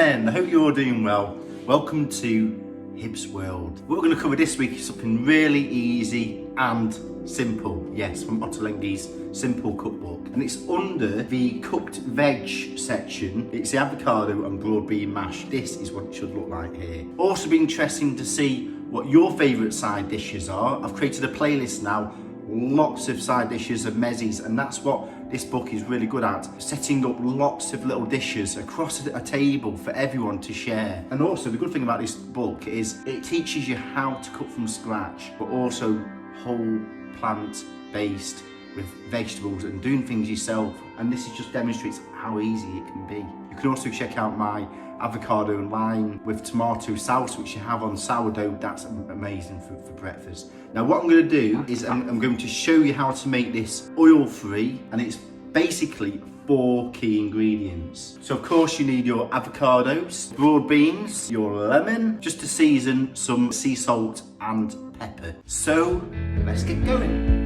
then, I hope you're all doing well. Welcome to Hib's World. What we're going to cover this week is something really easy and simple. Yes, from Ottolenghi's Simple Cookbook. And it's under the cooked veg section. It's the avocado and broad bean mash. This is what it should look like here. Also be interesting to see what your favourite side dishes are. I've created a playlist now. Lots of side dishes and mezzis, and that's what this book is really good at, setting up lots of little dishes across a table for everyone to share. And also the good thing about this book is it teaches you how to cook from scratch, but also whole plant based with vegetables and doing things yourself. And this just demonstrates how easy it can be. You can also check out my avocado and lime with tomato sauce, which you have on sourdough. That's amazing for breakfast. Now what I'm going to do is I'm going to show you how to make this oil-free, and it's basically 4 key ingredients. So of course you need your avocados, broad beans, your lemon, just to season, some sea salt and pepper. So let's get going.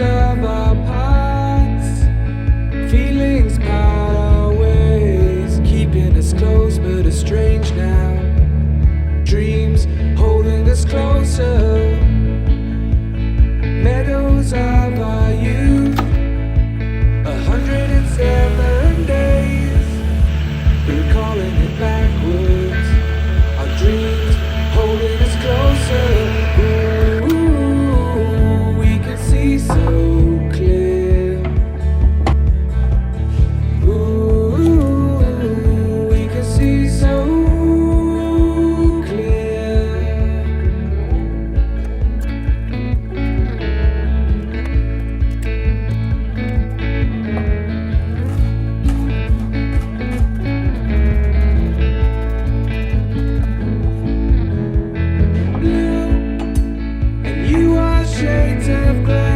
Of our paths, feelings part our ways, keeping us close but estranged now. Dreams holding us closer, meadows of our youth, 107 days, recalling it backwards. Our dreams holding us closer. So clear. Ooh, we can see so clear. Blue, and you are shades of gray.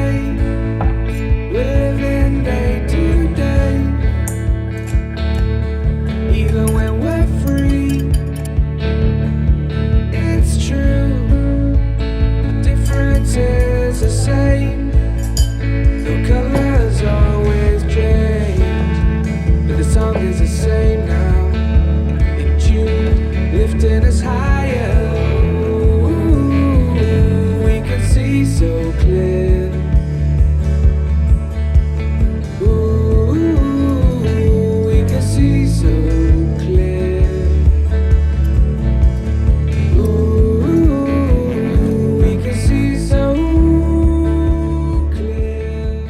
Lifting us higher, ooh, we can see so clear. Ooh, we can see so clear. Ooh, we can see so clear.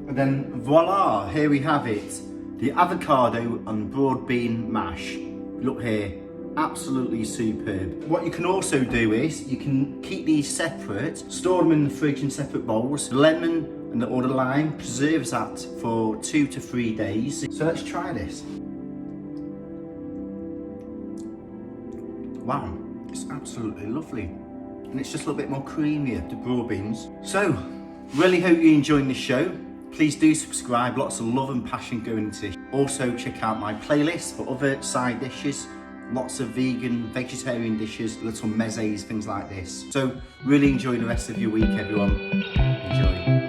And then voila, here we have it. The avocado and broad bean mash. Look here, absolutely superb. What you can also do is you can keep these separate, store them in the fridge in separate bowls. The lemon and or the lime preserves that for 2 to 3 days. So let's try this. Wow, it's absolutely lovely. And it's just a little bit more creamier, the broad beans. So, really hope you're enjoying this show. Please do subscribe, lots of love and passion going into this. Also check out my playlist for other side dishes, lots of vegan, vegetarian dishes, little mezzes, things like this. So really enjoy the rest of your week everyone, enjoy.